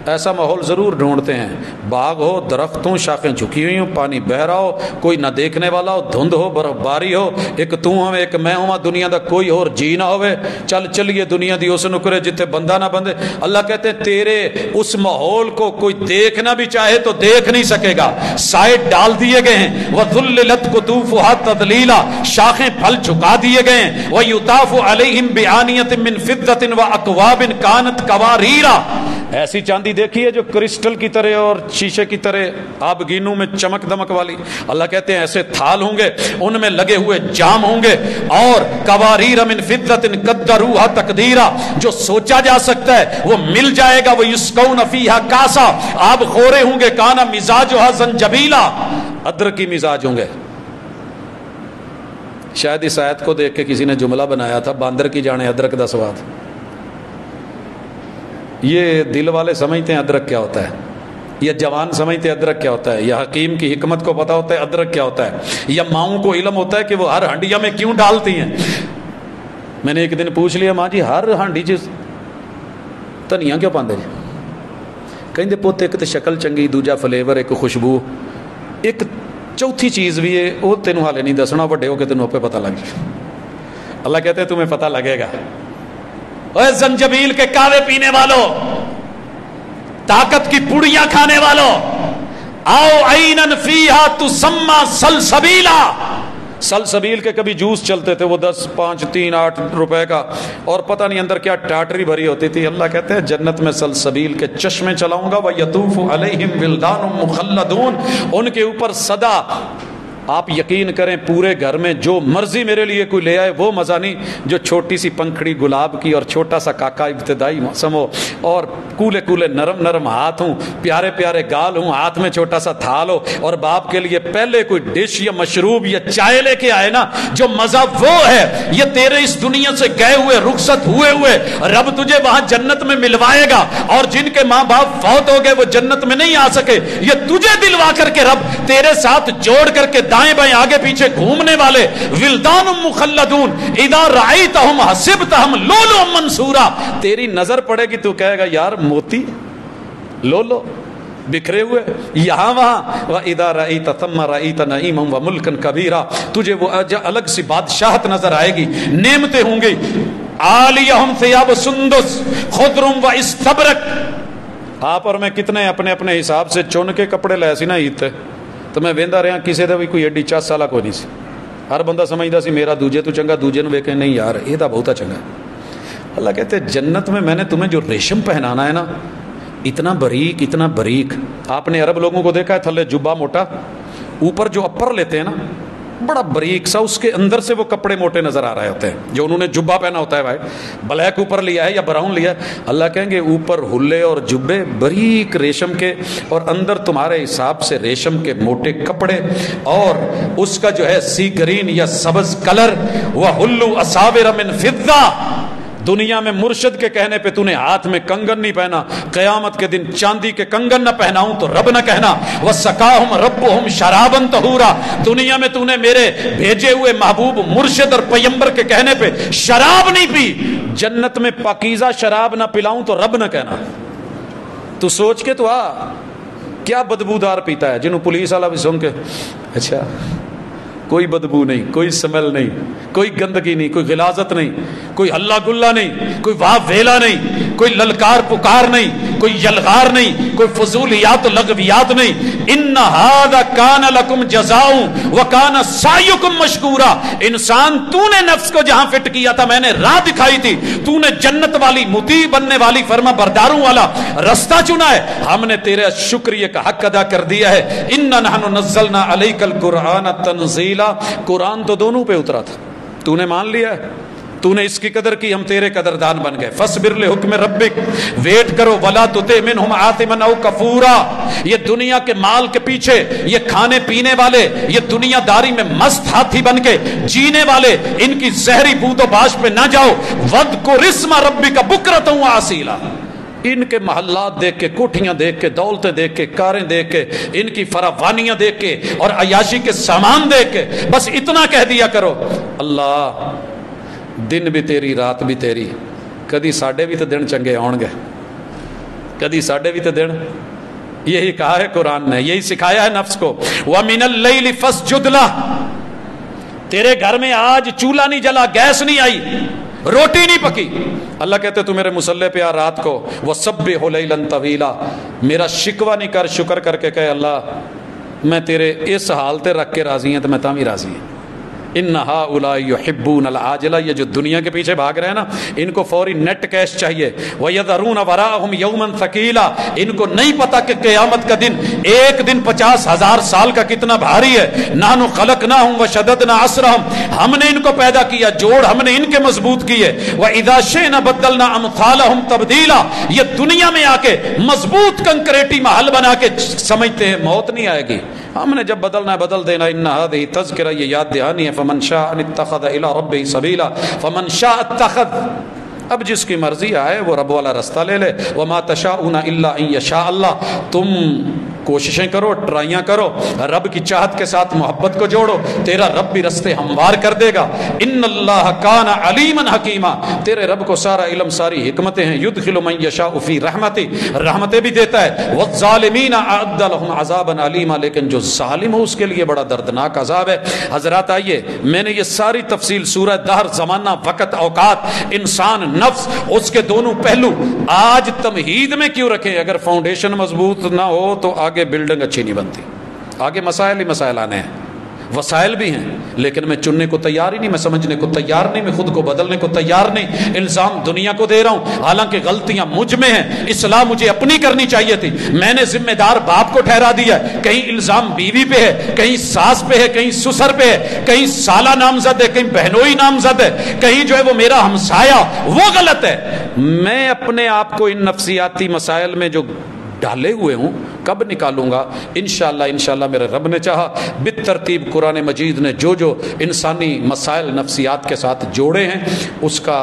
ایسا ماحول ضرور ڈھونڈتے ہیں. باغ ہو, درخت ہوں, شاخیں جھکی ہوئی ہوں, پانی بہ رہا ہو, کوئی نہ دیکھنے والا ہو, دھند ہو, برف باری ہو, ایک تو ہوں ایک میں ہوں, دنیا دا کوئی اور جی نہ ہوئے. چل چلیے دنیا دی اس نکرے جتے بندہ نہ بندے. اللہ کہتے ہیں تیرے اس ماحول کو کوئی دیکھنا بھی چاہے تو دیکھ نہیں سکے گا. سائڈ ڈال دیے گئے ہیں. وَذُلِّلَتْ قُطُوفُهَا تَذْلِيلًا, شاخیں پھل جھکا دیے گئے ہیں. وَيُطَافُ عَلَيْهِمْ بِآنِيَةٍ مِّن فِضَّةٍ وَأَكْوَابٍ كَانَتْ قَوَارِيرَ. ایسی چاندی دیکھی ہے جو کرسٹل کی طرح اور شیشے کی طرح آبگینوں میں چمک دمک والی. اللہ کہتے ہیں ایسے تھال ہوں گے, ان میں لگے ہوئے جام ہوں گے. اور قواریر من فضة قدروها تقدیرا, جو سوچا جا سکتا ہے وہ مل جائے گا. ویسقون فیہا کاسا, آب خورے ہوں گے. کانا مزاجھا زنجبیلا, ادرک کی مزاج ہوں گے. شاید اس آیت کو دیکھ کے کسی نے جملہ بنایا تھا, باندر کی جانے ادرک دا سواد. یہ دل والے سمجھتے ہیں ادرک کیا ہوتا ہے, یا جوان سمجھتے ہیں ادرک کیا ہوتا ہے, یا حکیم کی حکمت کو پتا ہوتا ہے ادرک کیا ہوتا ہے, یا ماؤں کو علم ہوتا ہے کہ وہ ہر ہنڈیا میں کیوں ڈالتی ہیں. میں نے ایک دن پوچھ لیا, ماں جی ہر ہانڈی چ دھنیا کیوں پاندے جی؟ کہیں پوت ایک تو شکل چنگی, دوجا فلیور, ایک خوشبو, ایک چوتھی چیز بھی ہے وہ تینوں حالے نہیں دسنا, بڑے ہو کے تینوں پہ پتہ لگ جائے. اللہ کہتے ہیں تمہیں پتہ لگے گا. اے زنجبیل کے کاوے پینے والوں, طاقت کی پوڑیاں کھانے والوں, آؤ عینن فیہا تسمى سلسبیلا. سلسبیل کے کبھی جوس چلتے تھے, وہ 10, 5, 3, 8 روپے کا, اور پتہ نہیں اندر کیا ٹاٹری بھری ہوتی تھی. اللہ کہتے ہیں جنت میں سلسبیل کے چشمے چلاؤں گا. وَيَطُوفُ عَلَيْهِمْ وِلْدَانٌ مُخَلَّدُونَ, ان کے اوپر سدا, آپ یقین کریں پورے گھر میں جو مرضی میرے لیے کوئی لے آئے وہ مزہ نہیں جو چھوٹی سی پنکھڑی گلاب کی اور چھوٹا سا کاکا ابتدائی موسم ہو, اور کولے کولے نرم نرم ہاتھ ہوں, پیارے پیارے گال ہوں, ہاتھ میں چھوٹا سا تھال ہو, اور باپ کے لیے پہلے کوئی ڈش یا مشروب یا چائے لے کے آئے نا, جو مزہ وہ ہے یہ تیرے اس دنیا سے گئے ہوئے, رخصت ہوئے ہوئے رب تجھے وہاں جنت میں ملوائے گا. اور جن کے ماں باپ فوت ہو گئے وہ جنت میں نہیں آ سکے, یہ تجھے دلوا کر کے رب تیرے ساتھ جوڑ کر کے دائیں بائیں آگے پیچھے گھومنے والے. ولدان مخلدون اذا رأیتہم حسبتہم لولو منصورا, تیری نظر پڑے گی تو کہے گا یار موتی لولو بکھرے ہوئے یہاں وہاں. وَإِذَا رَأَيْتَ ثَمَّ رَأَيْتَ نَعِيمًا وَمُلْكًا كَبِيرًا, تجھے وہ الگ سی بادشاہت نظر آئے گی, نعمتیں ہوں گی. عَالِيَهُمْ ثِيَابُ سُنْدُسٍ خُضْرٌ وَإِسْتَبْرَقٍ. آپ اور میں کتنے اپنے اپنے حساب سے چن کے کپڑے لے سی نا عید تے, تو میں ویندا رہا کسی دا بھی کوئی ایڈی 40 سالہ کوئی نہیں سی. ہر بندہ سمجھتا سی میرا دوجے تو چنگا، دوجے نو ویکھے نہیں یار یہ تو بہت چنگا. اللہ کہتے جنت میں نے تمہیں جو ریشم پہنانا ہے نا، اتنا باریک. آپ نے عرب لوگوں کو دیکھا ہے تھلے جبہ موٹا، اوپر جو اپر لیتے ہیں نا بڑا باریک سا، اس کے اندر سے وہ کپڑے موٹے نظر آ رہے ہوتے ہیں. جو انہوں نے جبہ پہنا ہوتا ہے بھائی، بلیک اوپر لیا ہے یا براؤن لیا ہے، اللہ کہیں گے اوپر ہلے اور جبے باریک ریشم کے، اور اندر تمہارے حساب سے ریشم کے موٹے کپڑے، اور اس کا جو ہے سی گرین یا سبز کلر. وَحُلُّوا أَسَاوِرَ مِن فِضَّةٍ. دنیا میں مرشد کے کہنے پہ تو نے ہاتھ میں کنگن نہیں پہنا، قیامت کے دن چاندی کے کنگن نہ پہناؤں تو رب نہ کہنا وَسَقَاهُمْ رَبُّهُمْ شَرَابًا طَهُورًا. دنیا میں تو نے میرے بھیجے ہوئے محبوب مرشد اور پیمبر کے کہنے پہ شراب نہیں پی، جنت میں پاکیزہ شراب نہ پلاؤں تو رب نہ کہنا. تو سوچ کے تو کیا بدبودار پیتا ہے، جنہوں پولیس والا بھی سن کے اچھا کوئی بدبو نہیں، کوئی سمیل نہیں، کوئی گندگی نہیں، کوئی غلاظت نہیں، کوئی ہلا گلا نہیں، کوئی واہ ویلا نہیں، کوئی للکار پکار نہیں، کوئی یلغار نہیں، کوئی فضولیات و لغویات نہیں. ان ھذا کان لکم جزاء وکان سعیکم مشکورا. انسان تو نے نفس کو جہاں فٹ کیا تھا میں نے راہ دکھائی تھی، تو نے جنت والی مطیع بننے والی فرما برداروں والا رستہ چنا ہے، ہم نے تیرے شکریہ کا حق ادا کر دیا ہے. انا نحن نزلنا علیک القرآن تنزیلا. قرآن تو دونوں پہ اترا تھا، تو نے مان لیا ہے، تو نے اس کی قدر کی، ہم تیرے قدردان بن گئے. فاصبر لحکم ربک، ویٹ کرو، ولا تطع منہم آثما او کفورا. یہ دنیا کے مال کے پیچھے، یہ کھانے پینے والے، یہ دنیا داری میں مست ہاتھی بن کے جینے والے، ان کی زہری بود و باش پہ نہ جاؤ. وذکر اسم ربک بکرۃ و اصیلا. ان کے محلات دیکھ کے، کوٹھیاں دیکھ کے، دولتیں دیکھ کے، کاریں دیکھ کے، ان کی فراوانیاں دیکھ کے اور عیاشی کے سامان دیکھ کے بس اتنا کہہ دیا کرو اللہ دن بھی تیری رات بھی تیری. کدی ساڈے بھی تو دن چنگے آن گے، کدی ساڈے بھی تو دن. یہی کہا ہے قرآن نے، یہی سکھایا ہے نفس کو. وَمِنَ اللَّيْلِ فَاسْجُدْ لَهُ. تیرے گھر میں آج چولہا نہیں جلا، گیس نہیں آئی، روٹی نہیں پکی، اللہ کہتے تو میرے مصلے پہ آ رات کو. وَسَبِّحُ لَيْلًا طَوِيلًا. میرا شکوہ نہیں کر، شکر کر کے کہے اللہ میں تیرے اس حال تے رکھ کے راضی ہیں تو میں تاں بھی راضی ہوں. ان ہؤلاء یحبون العاجلہ. یہ جو دنیا کے پیچھے بھاگ رہے ہیں نا، ان کو فوری نیٹ کیش چاہیے. وَيَذَرُونَ وَرَاءَهُمْ يَوْمًا ثَقِيلًا. ان کو نہیں پتا کہ قیامت کا دن ایک دن 50,000 سال کا کتنا بھاری ہے. نَحْنُ خَلَقْنَاهُمْ وَشَدَدْنَا عَسْرَهُمْ. ہم نے ان کو پیدا کیا، جوڑ ہم نے ان کے مضبوط کیے. وَإِذَا شِئْنَا بَدَّلْنَا أَمْثَالَهُمْ تَبْدِيلًا. یہ دنیا میں آ کے مضبوط کنکریٹی محل بنا کے سمجھتے ہیں موت نہیں آئے گی، ہم نے جب بدلنا ہے بدل دینا. ان هذه تذکرہ، یہ یاد دہانی ہے. فمن شاء اتخذ الى ربه سبیلا. فمن شاء اتخذ. اب جس کی مرضی آئے وہ رب والا رستہ لے لے. وما تشاءون الا ان یشاء اللہ. تم کوششیں کرو، ٹرائیاں کرو، رب کی چاہت کے ساتھ محبت کو جوڑو، تیرا رب بھی رستے ہموار کر دے گا. ان اللہ کان علیما حکیما. تیرے رب کو سارا علم، ساری حکمتیں ہیں. یدخل من یشاء فی رحمتہ، رحمتیں بھی دیتا ہے. والظالمین اعد لهم عذابا علیما. لیکن جو ظالم ہو اس کے لیے بڑا دردناک عذاب ہے. حضرات آئیے، میں نے یہ ساری تفصیل سورہ دہر، زمانہ، وقت، اوقات، انسان، نفس، اس کے دونوں پہلو آج تمہید میں کیوں رکھے؟ اگر فاؤنڈیشن مضبوط نہ ہو تو آگے بلڈنگ اچھی نہیں بنتی. آگے مسائل ہی مسائل آنے ہیں، وسائل بھی ہیں، لیکن میں چننے کو تیار ہی نہیں، میں سمجھنے کو تیار نہیں، میں خود کو بدلنے کو تیار نہیں. الزام دنیا کو دے رہا ہوں، حالانکہ غلطیاں مجھ میں ہیں. اصلاح مجھے اپنی کرنی چاہیے تھی، میں نے ذمہ دار باپ کو ٹھہرا دیا. کہیں الزام بیوی پہ ہے، کہیں ساس پہ ہے، کہیں سسر پہ ہے، کہیں سالہ نامزد ہے، کہیں بہنوئی نامزد ہے، کہیں جو ہے وہ میرا ہمسایا، وہ غلط ہے. میں اپنے آپ کو ان نفسیاتی مسائل میں جو ڈالے ہوئے ہوں کب نکالوں گا؟ انشاءاللہ میرے رب نے چاہا. بالترتیب قرآن مجید نے جو جو انسانی مسائل نفسیات کے ساتھ جوڑے ہیں، اس کا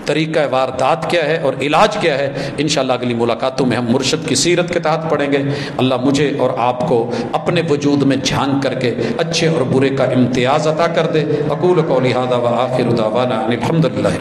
طریقہ واردات کیا ہے اور علاج کیا ہے، انشاءاللہ اگلی ملاقاتوں میں ہم مرشد کی سیرت کے تحت پڑھیں گے. اللہ مجھے اور آپ کو اپنے وجود میں جھانک کر کے اچھے اور برے کا امتیاز عطا کر دے. اقول قولی ھذا وآخر دعوانا ان الحمد للہ.